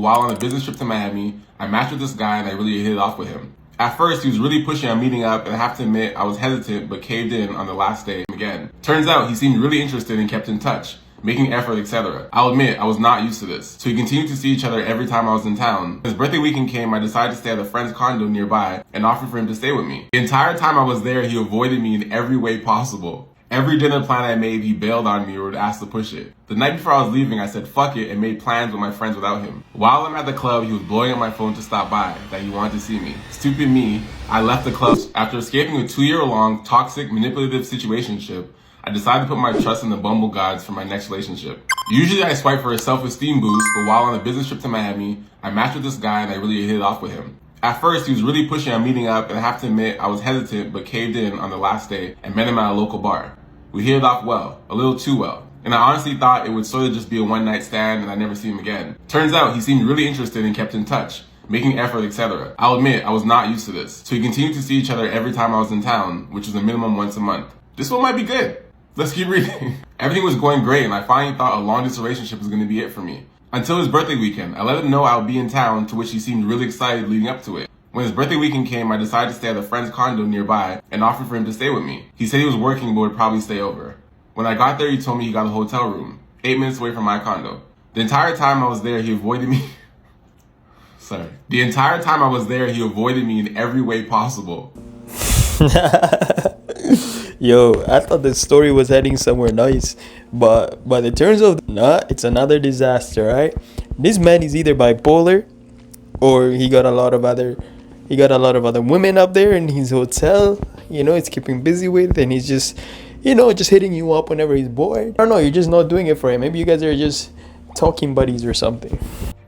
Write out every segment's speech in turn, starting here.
While on a business trip to Miami, I matched with this guy and I really hit it off with him. At first, he was really pushing on meeting up, and I have to admit, I was hesitant but caved in on the last day again. Turns out, he seemed really interested and kept in touch, making effort, etc. I'll admit, I was not used to this. So we continued to see each other every time I was in town. His birthday weekend came, I decided to stay at a friend's condo nearby and offered for him to stay with me. The entire time I was there, he avoided me in every way possible. Every dinner plan I made, he bailed on me or would ask to push it. The night before I was leaving, I said fuck it and made plans with my friends without him. While I'm at the club, he was blowing up my phone to stop by, that he wanted to see me. Stupid me, I left the club. After escaping a 2-year-long, toxic, manipulative situationship, I decided to put my trust in the Bumble gods for my next relationship. Usually I swipe for a self-esteem boost, but while on a business trip to Miami, I matched with this guy and I really hit it off with him. At first, he was really pushing on meeting up, and I have to admit, I was hesitant but caved in on the last day and met him at a local bar. We hit it off well, a little too well, and I honestly thought it would sort of just be a one-night stand and I'd never see him again. Turns out, he seemed really interested and kept in touch, making effort, etc. I'll admit, I was not used to this, so we continued to see each other every time I was in town, which was a minimum once a month. This one might be good. Let's keep reading. Everything was going great, and I finally thought a long-distance relationship was going to be it for me. Until his birthday weekend, I let him know I would be in town, to which he seemed really excited leading up to it. When his birthday weekend came, I decided to stay at a friend's condo nearby and offered for him to stay with me. He said he was working but would probably stay over. When I got there, he told me he got a hotel room, 8 minutes away from my condo. The entire time I was there, he avoided me. The entire time I was there, he avoided me in every way possible. Yo, I thought the story was heading somewhere nice, but it turns out, nah, it's another disaster, right? This man is either bipolar, or he got a lot of other women up there in his hotel, it's keeping busy with, and he's just, just hitting you up whenever he's bored. I don't know, you're just not doing it for him. Maybe you guys are just talking buddies or something.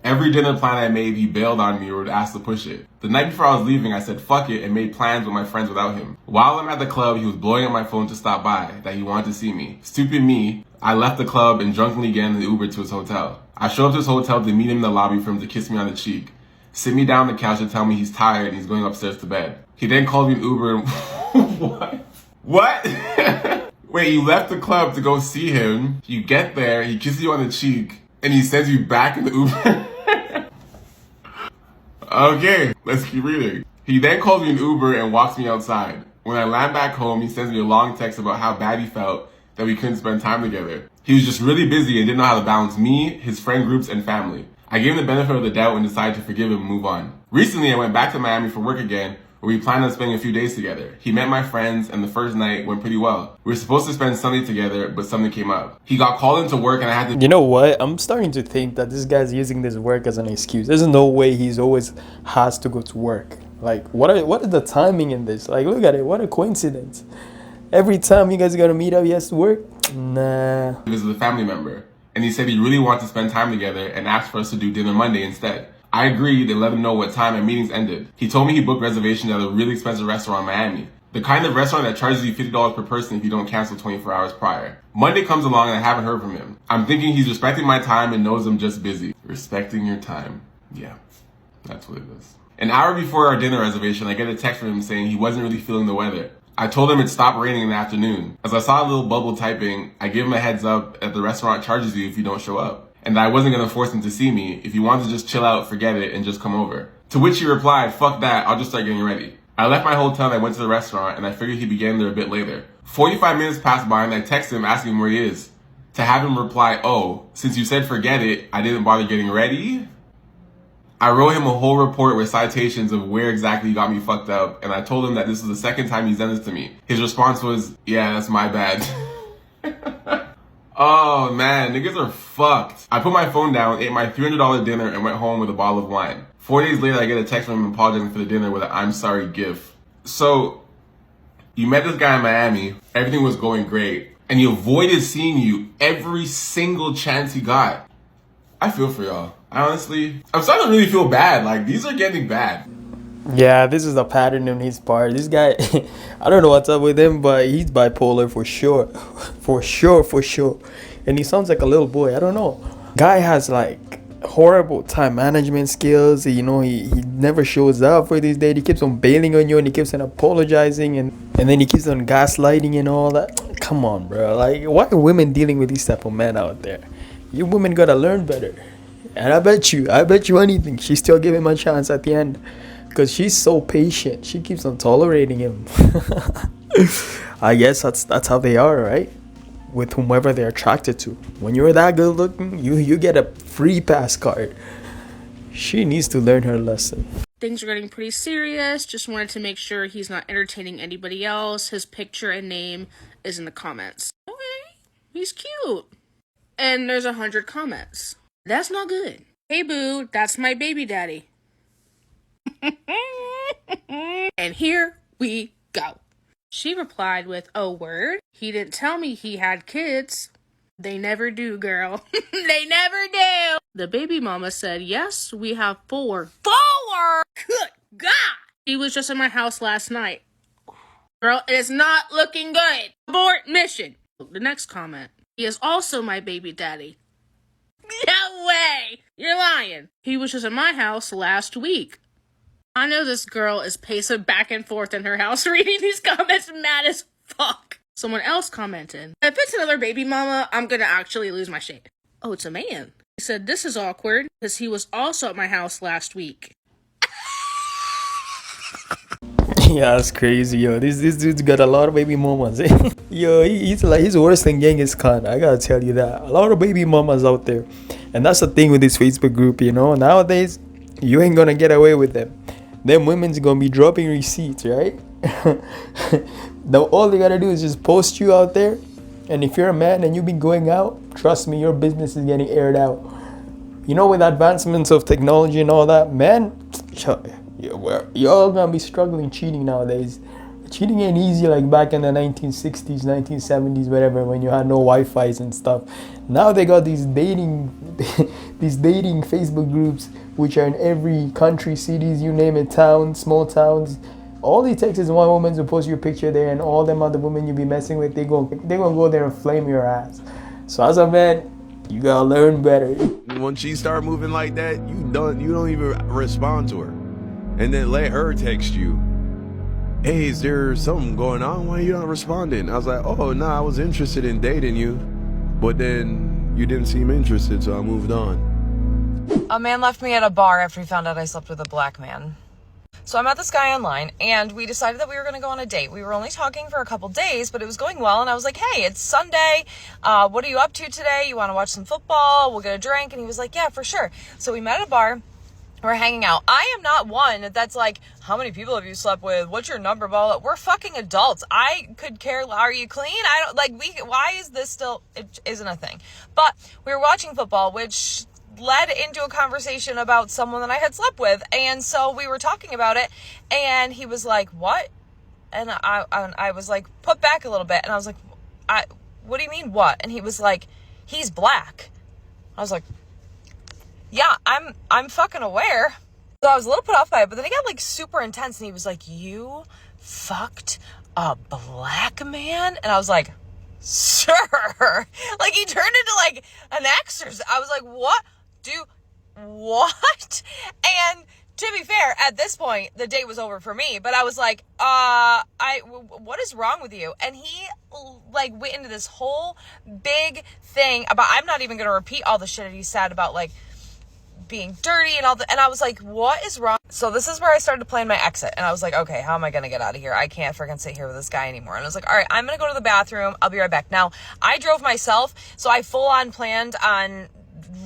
Every dinner plan I made, he bailed on me or would ask to push it. The night before I was leaving, I said fuck it and made plans with my friends without him. While I'm at the club, he was blowing up my phone to stop by, that he wanted to see me. Stupid me, I left the club and drunkenly get in the Uber to his hotel. I showed up to his hotel to meet him in the lobby for him to kiss me on the cheek, sit me down on the couch and tell me he's tired and he's going upstairs to bed. He then called me an Uber and What? Wait, you left the club to go see him, you get there, he kisses you on the cheek, and he sends you back in the Uber? Okay, let's keep reading. He then calls me an Uber and walks me outside. When I land back home, he sends me a long text about how bad he felt that we couldn't spend time together. He was just really busy and didn't know how to balance me, his friend groups, and family. I gave him the benefit of the doubt and decided to forgive him and move on. Recently, I went back to Miami for work again, where we planned on spending a few days together. He met my friends, and the first night went pretty well. We were supposed to spend Sunday together, but something came up. He got called into work and I had to... You know what? I'm starting to think that this guy's using this work as an excuse. There's no way he's always has to go to work. Like, what is the timing in this? Like, look at it. What a coincidence. Every time you guys are gonna meet up, he has to work? Nah. He was a family member, and he said he really wanted to spend time together and asked for us to do dinner Monday instead. I agreed and let him know what time and meetings ended. He told me he booked reservations at a really expensive restaurant in Miami. The kind of restaurant that charges you $50 per person if you don't cancel 24 hours prior. Monday comes along and I haven't heard from him. I'm thinking he's respecting my time and knows I'm just busy. Respecting your time. Yeah, that's what it is. An hour before our dinner reservation, I get a text from him saying he wasn't really feeling the weather. I told him it stopped raining in the afternoon. As I saw a little bubble typing, I gave him a heads up that the restaurant charges you if you don't show up. And that I wasn't going to force him to see me. If he wanted to just chill out, forget it, and just come over. To which he replied, fuck that, I'll just start getting ready. I left my hotel and I went to the restaurant, and I figured he'd be getting there a bit later. 45 minutes passed by and I texted him asking him where he is. To have him reply, oh, since you said forget it, I didn't bother getting ready? I wrote him a whole report with citations of where exactly he got me fucked up, and I told him that this was the second time he's done this to me. His response was, yeah, that's my bad. Oh man, niggas are fucked. I put my phone down, ate my $300 dinner, and went home with a bottle of wine. 4 days later, I get a text from him apologizing for the dinner with an I'm sorry gif. So, you met this guy in Miami, everything was going great, and he avoided seeing you every single chance he got. I feel for y'all. I'm starting to really feel bad. Like, these are getting bad. Yeah, this is a pattern on his part. This guy, I don't know what's up with him, but he's bipolar for sure. For sure. And he sounds like a little boy. I don't know. Guy has like horrible time management skills. He never shows up for this date. He keeps on bailing on you and he keeps on apologizing and then he keeps on gaslighting and all that. Come on, bro. Like, why are women dealing with these type of men out there? You women gotta learn better. And I bet you anything, she still gave him a chance at the end. Because she's so patient. She keeps on tolerating him. I guess that's how they are, right? With whomever they're attracted to. When you're that good looking, you get a free pass card. She needs to learn her lesson. Things are getting pretty serious. Just wanted to make sure he's not entertaining anybody else. His picture and name is in the comments. Okay, he's cute. And there's 100 comments. That's not good. Hey boo, that's my baby daddy. And here we go. She replied with, "Oh, word? He didn't tell me he had kids." They never do, girl. They never do. The baby mama said, "Yes, we have 4. 4? Good God. He was just in my house last night. Girl, it is not looking good. Abort mission." The next comment. "He is also my baby daddy." No way. You're lying. "He was just in my house last week." I know this girl is pacing back and forth in her house reading these comments mad as fuck. Someone else commented, "If it's another baby mama, I'm gonna actually lose my shit." Oh, it's a man. He said, "This is awkward because he was also at my house last week." Yeah, that's crazy, yo. This dude's got a lot of baby mamas. Yo, he's worse than Genghis Khan. I gotta tell you that. A lot of baby mamas out there, and that's the thing with this Facebook group. You know, nowadays you ain't gonna get away with them. Them women's gonna be dropping receipts, right? All they gotta do is just post you out there, and if you're a man and you've been going out, trust me, your business is getting aired out. You know, with advancements of technology and all that, man, y'all gonna be struggling cheating nowadays. Cheating ain't easy like back in the 1960s, 1970s, whatever, when you had no Wi-Fi's and stuff. Now they got these dating Facebook groups, which are in every country, cities, you name it, towns, small towns. All it takes is one woman to post your picture there, and all them other women you be messing with, they gonna go there and flame your ass. So as a man, you gotta learn better. When she start moving like that, you don't even respond to her, and then let her text you, "Hey, is there something going on? Why are you not responding?" I was like, "Oh, no, I was interested in dating you, but then you didn't seem interested, so I moved on." A man left me at a bar after he found out I slept with a black man. So I met this guy online, and we decided that we were going to go on a date. We were only talking for a couple days, but it was going well, and I was like, "Hey, it's Sunday. What are you up to today? You want to watch some football? We'll get a drink." And he was like, "Yeah, for sure." So we met at a bar. We're hanging out. I am not one that's like, "How many people have you slept with? What's your number?" Blah. We're fucking adults. I could care. Are you clean? I don't like. Why is this still? It isn't a thing. But we were watching football, which led into a conversation about someone that I had slept with, and so we were talking about it, and he was like, "What?" And I was like, put back a little bit, and I was like, "What do you mean what?" And he was like, "He's black." I was like, "Yeah, I'm fucking aware." So I was a little put off by it, but then he got like super intense, and he was like, "You fucked a black man?" And I was like, "Sure." Like, he turned into like an exorcist. I was like, "What? What?" And to be fair, at this point, the date was over for me, but I was like, what is wrong with you? And he like went into this whole big thing about, I'm not even going to repeat all the shit that he said about like being dirty and all that. And I was like, what is wrong? So this is where I started to plan my exit. And I was like, okay, how am I going to get out of here? I can't freaking sit here with this guy anymore. And I was like, all right, I'm going to go to the bathroom. I'll be right back. Now, I drove myself, so I full on planned on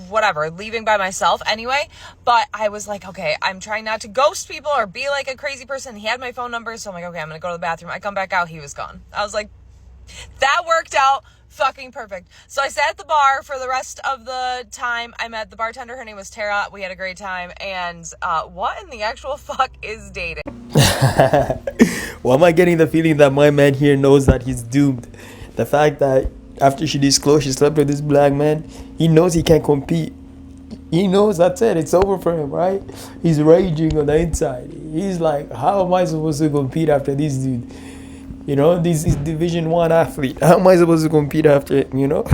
whatever, leaving by myself anyway. But I was like, okay, I'm trying not to ghost people or be like a crazy person. He had my phone number, so I'm like, okay, I'm going to go to the bathroom. I come back out, he was gone. I was like, that worked out fucking perfect. So I sat at the bar for the rest of the time. I met the bartender. Her name was Tara. We had a great time. And what in the actual fuck is dating? Why am I getting the feeling that my man here knows that he's doomed? The fact that after she disclosed she slept with this black man, he knows he can't compete. He knows that's it. It's over for him, right? He's raging on the inside. He's like, how am I supposed to compete after this dude? You know, this is Division 1 athlete. How am I supposed to compete after him, you know?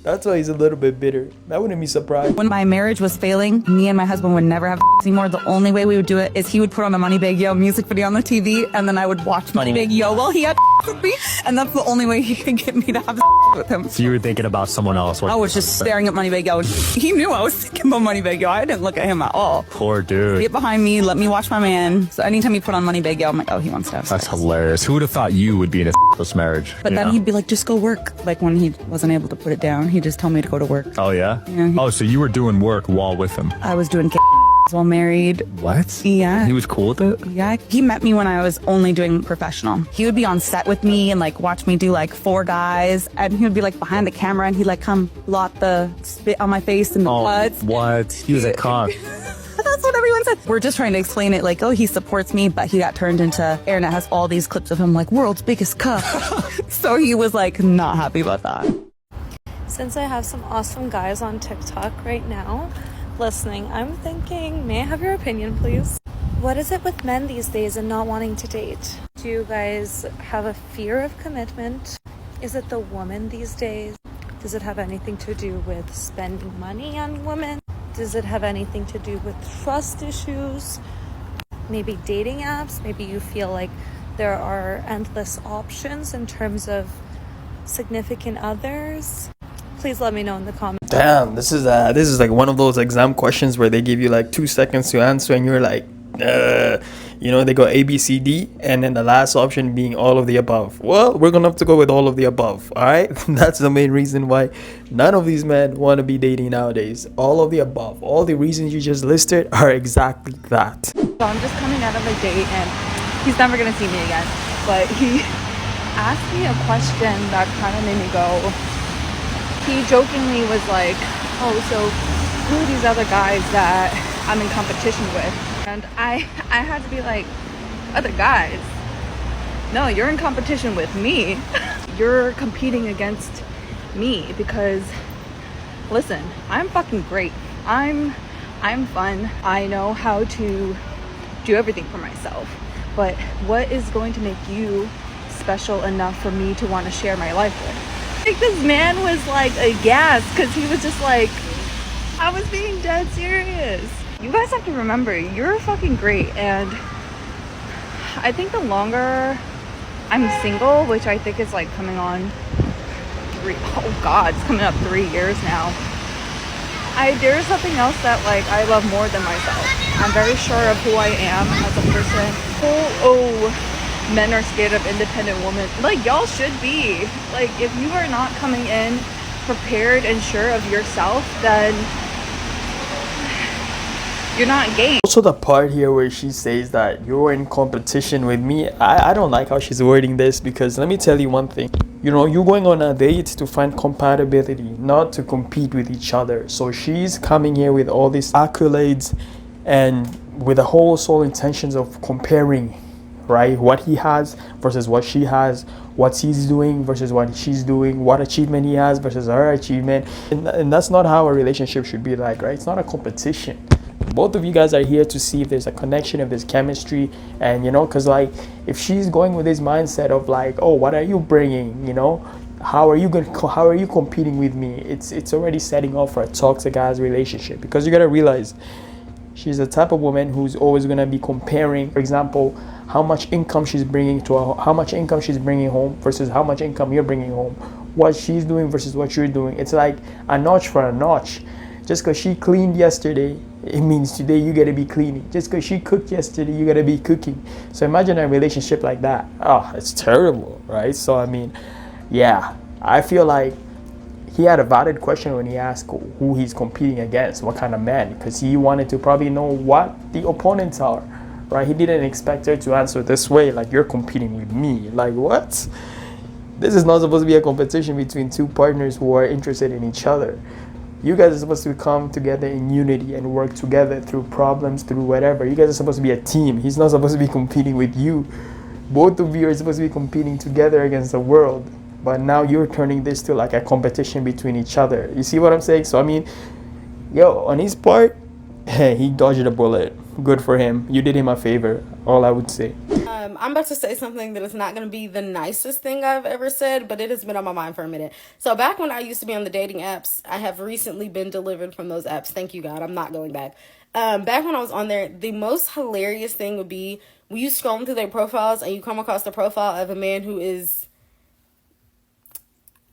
That's why he's a little bit bitter. I wouldn't be surprised. When my marriage was failing, me and my husband would never have anymore. The only way we would do it is he would put on a Moneybag Yo music video on the TV, and then I would watch Moneybag Yo while he had with me, and that's the only way he could get me to have with him. So you were thinking about someone else? I was just staring at Moneybag Yo. He knew I was thinking about Moneybag Yo. I didn't look at him at all. Poor dude. Get behind me, let me watch my man. So anytime he put on Moneybag Yo, I'm like, oh, he wants to have sex. That's hilarious. Who would have thought you would be in a marriage? But then he'd be like, just go work. Like when he wasn't able to put it down, he just told me to go to work. Oh, yeah? Yeah. Oh, so you were doing work while with him? I was doing while married. What? Yeah. He was cool with it? Yeah. He met me when I was only doing professional. He would be on set with me and like watch me do like 4 guys, and he would be like behind the camera and he'd like come blot the spit on my face and the blood. What? He was a cock. That's what everyone said. We're just trying to explain it like, oh, he supports me, but he got turned into Internet has all these clips of him like world's biggest cuck. So he was like not happy about that. Since I have some awesome guys on TikTok right now listening, I'm thinking, may I have your opinion, please? What is it with men these days and not wanting to date? Do you guys have a fear of commitment? Is it the woman these days? Does it have anything to do with spending money on women? Does it have anything to do with trust issues? Maybe dating apps? Maybe you feel like there are endless options in terms of significant others? Please let me know in the comments. Damn, this is like one of those exam questions where they give you like 2 seconds to answer and you're like, you know, they go A, B, C, D, and then the last option being all of the above. Well, we're gonna have to go with all of the above. All right. That's the main reason why none of these men want to be dating nowadays. All of the above, all the reasons you just listed are exactly that. So I'm just coming out of a date and he's never gonna see me again, but he asked me a question that kind of made me go. He jokingly was like, oh, so who are these other guys that I'm in competition with? And I had to be like, other guys? No, you're in competition with me. You're competing against me because, listen, I'm fucking great. I'm fun. I know how to do everything for myself. But what is going to make you special enough for me to want to share my life with? I think this man was like aghast because he was just like, I was being dead serious. You guys have to remember, you're fucking great, and I think the longer I'm single, which I think is like coming on it's coming up 3 years now. There's something else that like I love more than myself. I'm very sure of who I am as a person. Men are scared of independent women. Like, y'all should be. Like, if you are not coming in prepared and sure of yourself, then you're not game. Also, the part here where she says that you're in competition with me, I don't like how she's wording this, because let me tell you one thing. You know, you're going on a date to find compatibility, not to compete with each other. So she's coming here with all these accolades and with the whole sole intentions of comparing, right? What he has versus what she has, what he's doing versus what she's doing, what achievement he has versus her achievement. And that's not how a relationship should be like, right? It's not a competition. Both of you guys are here to see if there's a connection, if there's chemistry, and you know, because like if she's going with this mindset of like, oh, what are you bringing, you know, how are you competing with me, it's already setting off for a toxic ass relationship. Because you gotta realize she's the type of woman who's always gonna be comparing, for example, how much income she's bringing home versus how much income you're bringing home, what she's doing versus what you're doing. It's like a notch for a notch. Just because she cleaned yesterday, it means today you gotta be cleaning. Just because she cooked yesterday, you gotta be cooking. So imagine a relationship like that. Oh, it's terrible, right? So I mean, yeah, I feel like he had a valid question when he asked who he's competing against, what kind of man, because he wanted to probably know what the opponents are, right? He didn't expect her to answer this way, like, you're competing with me. Like, what? This is not supposed to be a competition between two partners who are interested in each other. You guys are supposed to come together in unity and work together through problems, through whatever. You guys are supposed to be a team. He's not supposed to be competing with you. Both of you are supposed to be competing together against the world. But now you're turning this to like a competition between each other. You see what I'm saying? So I mean, yo, on his part, hey, he dodged a bullet. Good for him. You did him a favor. All I would say. I'm about to say something that is not going to be the nicest thing I've ever said, but it has been on my mind for a minute. So back when I used to be on the dating apps, I have recently been delivered from those apps. Thank you, God. I'm not going back. Back when I was on there, the most hilarious thing would be when you scroll through their profiles and you come across the profile of a man who is,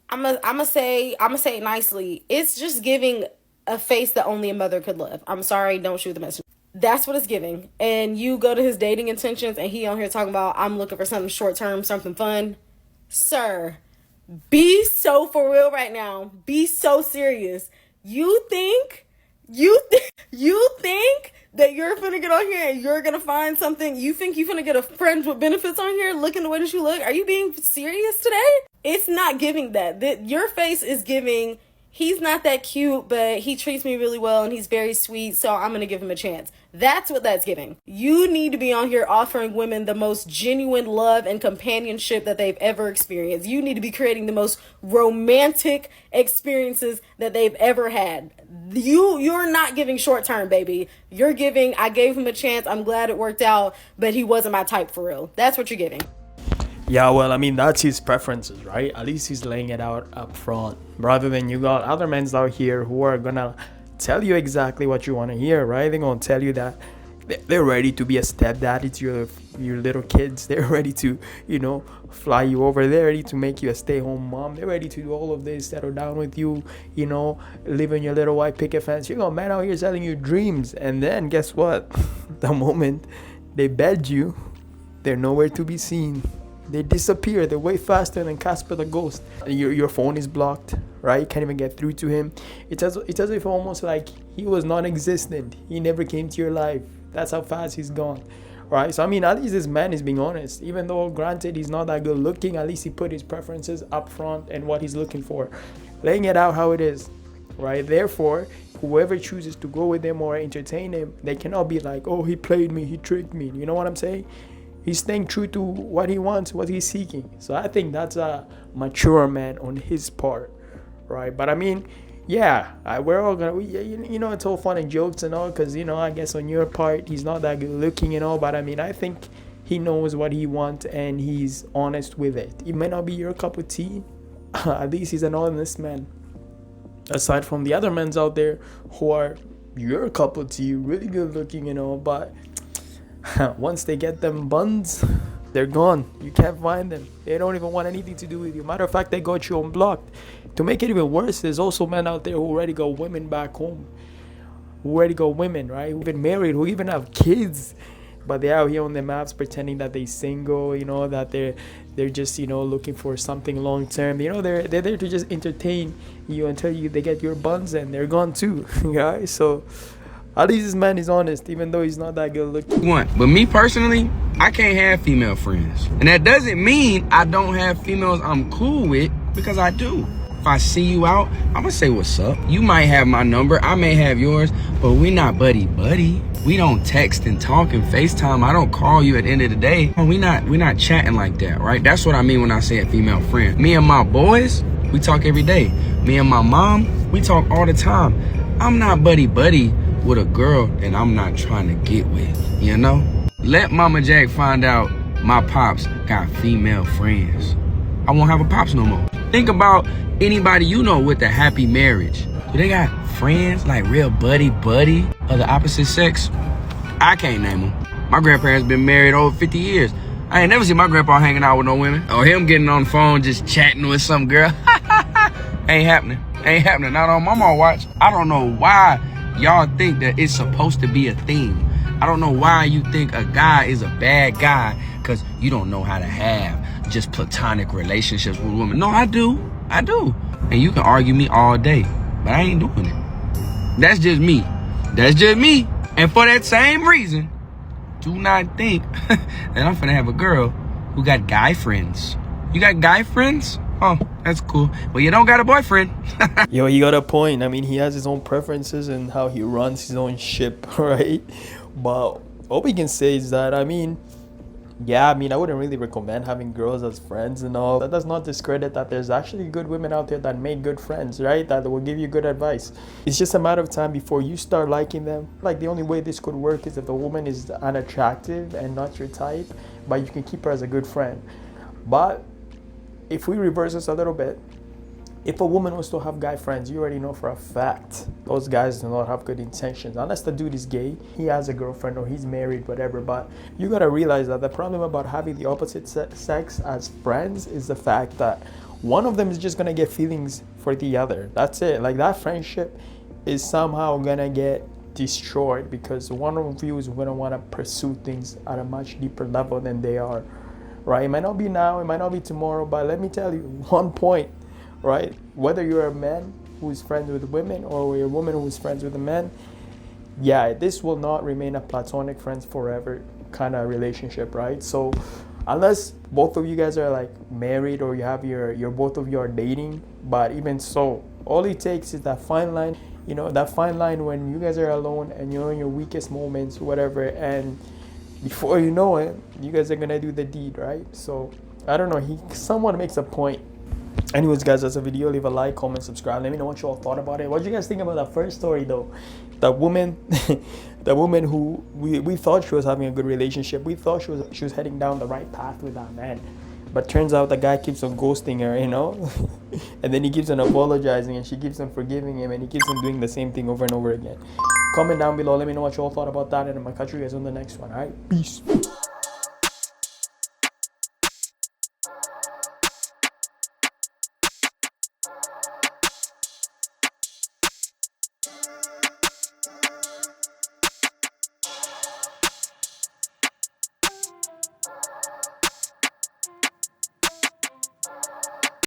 I'ma say it nicely, it's just giving a face that only a mother could love. I'm sorry, don't shoot the messenger. That's what it's giving. And you go to his dating intentions and he on here talking about, I'm looking for something short term, something fun. Sir, be so for real right now. Be so serious. You think that you're finna get on here and you're gonna find something? You think you finna get a friends with benefits on here looking the way that you look? Are you being serious today? It's not giving that. Your face is giving, he's not that cute, but he treats me really well and he's very sweet, so I'm gonna give him a chance. That's what that's giving. You need to be on here offering women the most genuine love and companionship that they've ever experienced. You need to be creating the most romantic experiences that they've ever had. You're not giving short term, baby. You're giving, I gave him a chance, I'm glad it worked out, but he wasn't my type for real. That's what you're giving. Yeah, well, I mean, that's his preferences, right? At least he's laying it out up front, rather than you got other men out here who are gonna tell you exactly what you want to hear, right? They're gonna tell you that they're ready to be a stepdaddy to your little kids. They're ready to, fly you over. They're ready to make you a stay-home mom. They're ready to do all of this, settle down with you, live in your little white picket fence. You got men out here selling you dreams, and then guess what? The moment they bed you, they're nowhere to be seen. They disappear. They're way faster than Casper the Ghost. Your phone is blocked, right? You can't even get through to him. It's as if almost like he was non-existent. He never came to your life. That's how fast he's gone, right? So I mean, at least this man is being honest. Even though, granted, he's not that good looking, at least he put his preferences up front and what he's looking for, laying it out how it is, right? Therefore, whoever chooses to go with him or entertain him, they cannot be like, oh, he played me, he tricked me. You know what I'm saying? He's staying true to what he wants, what he's seeking. So I think that's a mature man on his part, right? But I mean, yeah, we're all gonna, it's all fun and jokes and all, because, I guess on your part, he's not that good looking and all. But I mean, I think he knows what he wants and he's honest with it. It may not be your cup of tea. At least he's an honest man. Aside from the other men out there who are your cup of tea, really good looking and all, but once they get them buns, they're gone. You can't find them. They don't even want anything to do with you. Matter of fact, they got you unblocked. To make it even worse, there's also men out there who already got women back home. Who already got women, right? Who even married, who even have kids. But they're out here on the maps pretending that they're single, that they're just, looking for something long term. They're there to just entertain you until they get your buns and they're gone too. Right? So at least this man is honest, even though he's not that good looking. But me personally, I can't have female friends. And that doesn't mean I don't have females I'm cool with, because I do. If I see you out, I'm gonna say what's up. You might have my number, I may have yours, but we not buddy-buddy. We don't text and talk and FaceTime. I don't call you at the end of the day. We not chatting like that, right? That's what I mean when I say a female friend. Me and my boys, we talk every day. Me and my mom, we talk all the time. I'm not buddy-buddy with a girl that I'm not trying to get with, Let Mama Jack find out my pops got female friends. I won't have a pops no more. Think about anybody with a happy marriage. Do they got friends, like real buddy of the opposite sex? I can't name them. My grandparents been married over 50 years. I ain't never seen my grandpa hanging out with no women. Or him getting on the phone just chatting with some girl. Ain't happening. Not on Mama watch. I don't know why y'all think that it's supposed to be a thing. I don't know why you think a guy is a bad guy because you don't know how to have just platonic relationships with women. No, I do. And you can argue me all day, but I ain't doing it. That's just me. And for that same reason, do not think that I'm finna have a girl who got guy friends. You got guy friends? Oh, that's cool. Well, you don't got a boyfriend. Yo, he got a point. I mean, he has his own preferences and how he runs his own ship, right? But all we can say is that, I mean, Yeah, I mean, I wouldn't really recommend having girls as friends and all. That does not discredit that there's actually good women out there that make good friends, right? That will give you good advice. It's just a matter of time before you start liking them. Like, the only way this could work is if the woman is unattractive and not your type, but you can keep her as a good friend. But if we reverse this a little bit, if a woman was to have guy friends, you already know for a fact those guys do not have good intentions. Unless the dude is gay, he has a girlfriend or he's married, whatever. But you gotta realize that the problem about having the opposite sex as friends is the fact that one of them is just gonna get feelings for the other. That's it. Like, that friendship is somehow gonna get destroyed because one of you is gonna wanna pursue things at a much deeper level than they are. Right? It might not be now, it might not be tomorrow, but let me tell you, one point, right? Whether you're a man who's friends with women or you're a woman who's friends with a man, yeah, this will not remain a platonic friends forever kind of relationship, right? So unless both of you guys are like married or you have you're both of you are dating, but even so, all it takes is that fine line, you know, that fine line when you guys are alone and you're in your weakest moments, whatever, and before you know it, you guys are gonna do the deed, right? So I don't know, someone makes a point. Anyways, guys, that's a video. Leave a like, comment, subscribe. Let me know what you all thought about it. What did you guys think about that first story, though? That woman, the woman who we thought she was having a good relationship. We thought she was heading down the right path with that man, but turns out the guy keeps on ghosting her, you know. And then he keeps on apologizing, and she keeps on forgiving him, and he keeps on doing the same thing over and over again. Comment down below. Let me know what you all thought about that, and I'm gonna catch you guys on the next one. All right, peace.